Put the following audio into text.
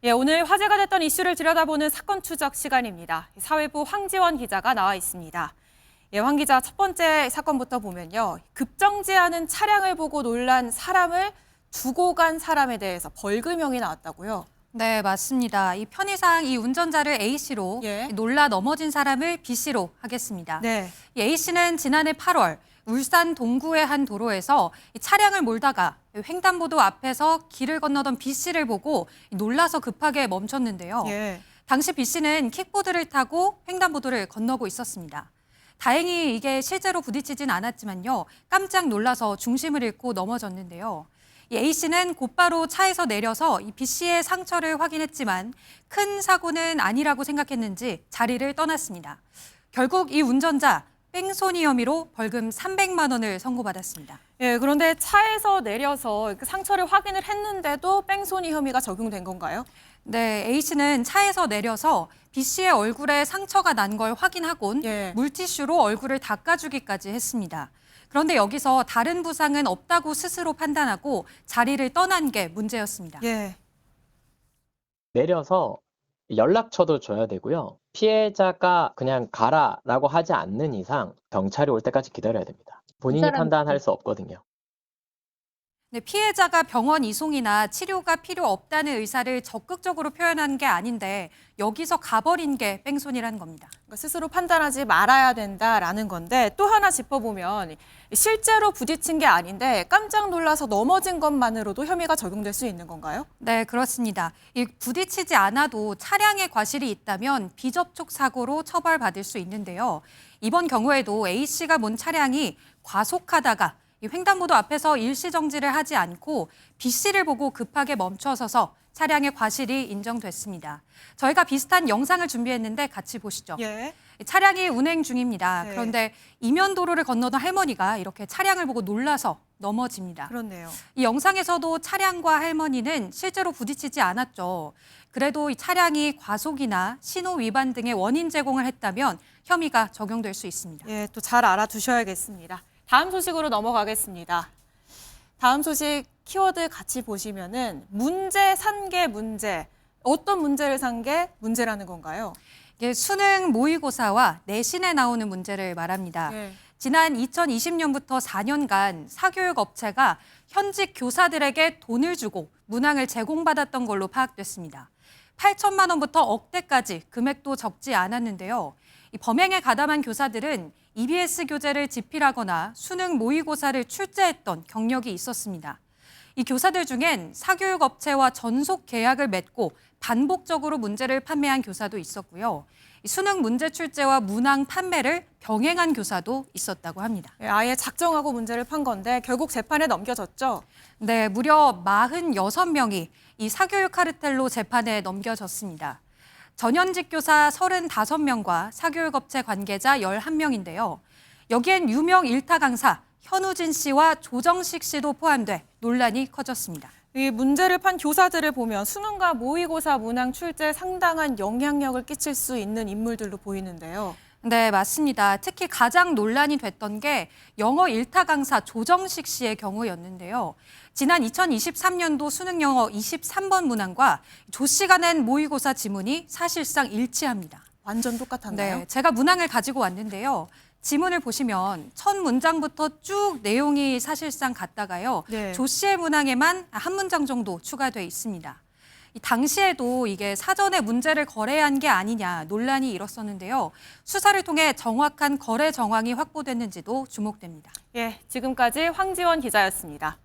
예, 오늘 화제가 됐던 이슈를 들여다보는 사건 추적 시간입니다. 사회부 황지원 기자가 나와 있습니다. 예, 황 기자, 첫 번째 사건부터 보면요. 급정지 하는 차량을 보고 놀란 사람을 두고 간 사람에 대해서 벌금형이 나왔다고요? 네, 맞습니다. 이 편의상 이 운전자를 A씨로, 놀라 넘어진 사람을 B씨로 하겠습니다. 네. 이 A씨는 지난해 8월 울산 동구의 한 도로에서 이 차량을 몰다가 횡단보도 앞에서 길을 건너던 B씨를 보고 놀라서 급하게 멈췄는데요. 당시 B씨는 킥보드를 타고 횡단보도를 건너고 있었습니다. 다행히 이게 실제로 부딪히진 않았지만요. 깜짝 놀라서 중심을 잃고 넘어졌는데요. 이 A씨는 곧바로 차에서 내려서 이 B씨의 상처를 확인했지만 큰 사고는 아니라고 생각했는지 자리를 떠났습니다. 결국 이 운전자 뺑소니 혐의로 벌금 300만 원을 선고받았습니다. 예, 그런데 차에서 내려서 상처를 확인을 했는데도 뺑소니 혐의가 적용된 건가요? 네, A씨는 차에서 내려서 B씨의 얼굴에 상처가 난 걸 확인하곤 물티슈로 얼굴을 닦아주기까지 했습니다. 그런데 여기서 다른 부상은 없다고 스스로 판단하고 자리를 떠난 게 문제였습니다. 내려서 연락처도 줘야 되고요. 피해자가 그냥 가라라고 하지 않는 이상 경찰이 올 때까지 기다려야 됩니다. 본인이 판단할 수 없거든요. 네, 피해자가 병원 이송이나 치료가 필요 없다는 의사를 적극적으로 표현한 게 아닌데 여기서 가버린 게 뺑소니라는 겁니다. 그러니까 스스로 판단하지 말아야 된다라는 건데 또 하나 짚어보면 실제로 부딪힌 게 아닌데 깜짝 놀라서 넘어진 것만으로도 혐의가 적용될 수 있는 건가요? 네, 그렇습니다. 이 부딪히지 않아도 차량에 과실이 있다면 비접촉 사고로 처벌받을 수 있는데요. 이번 경우에도 A씨가 몬 차량이 과속하다가 이 횡단보도 앞에서 일시정지를 하지 않고 B씨를 보고 급하게 멈춰서서 차량의 과실이 인정됐습니다. 저희가 비슷한 영상을 준비했는데 같이 보시죠. 차량이 운행 중입니다. 그런데 이면도로를 건너던 할머니가 이렇게 차량을 보고 놀라서 넘어집니다. 그렇네요. 이 영상에서도 차량과 할머니는 실제로 부딪히지 않았죠. 그래도 이 차량이 과속이나 신호 위반 등의 원인 제공을 했다면 혐의가 적용될 수 있습니다. 예, 또 잘 알아두셔야겠습니다. 다음 소식으로 넘어가겠습니다. 다음 소식 키워드 같이 보시면은 문제 산 게 문제. 어떤 문제를 산 게 문제라는 건가요? 이게 수능 모의고사와 내신에 나오는 문제를 말합니다. 지난 2020년부터 4년간 사교육 업체가 현직 교사들에게 돈을 주고 문항을 제공받았던 걸로 파악됐습니다. 8천만 원부터 억대까지 금액도 적지 않았는데요. 이 범행에 가담한 교사들은 EBS 교재를 집필하거나 수능 모의고사를 출제했던 경력이 있었습니다. 이 교사들 중엔 사교육 업체와 전속 계약을 맺고 반복적으로 문제를 판매한 교사도 있었고요. 수능 문제 출제와 문항 판매를 병행한 교사도 있었다고 합니다. 아예 작정하고 문제를 판 건데 결국 재판에 넘겨졌죠? 네, 무려 46명이 이 사교육 카르텔로 재판에 넘겨졌습니다. 전현직 교사 35명과 사교육업체 관계자 11명인데요. 여기엔 유명 일타 강사 현우진 씨와 조정식 씨도 포함돼 논란이 커졌습니다. 이 문제를 판 교사들을 보면 수능과 모의고사 문항 출제에 상당한 영향력을 끼칠 수 있는 인물들로 보이는데요. 네, 맞습니다. 특히 가장 논란이 됐던 게 영어 일타 강사 조정식 씨의 경우였는데요. 지난 2023년도 수능 영어 23번 문항과 조 씨가 낸 모의고사 지문이 사실상 일치합니다. 완전 똑같았나요? 네, 제가 문항을 가지고 왔는데요. 지문을 보시면 첫 문장부터 쭉 내용이 사실상 같다가요. 조 씨의 문항에만 한 문장 정도 추가돼 있습니다. 당시에도 이게 사전에 문제를 거래한 게 아니냐 논란이 일었었는데요. 수사를 통해 정확한 거래 정황이 확보됐는지도 주목됩니다. 예, 지금까지 황지원 기자였습니다.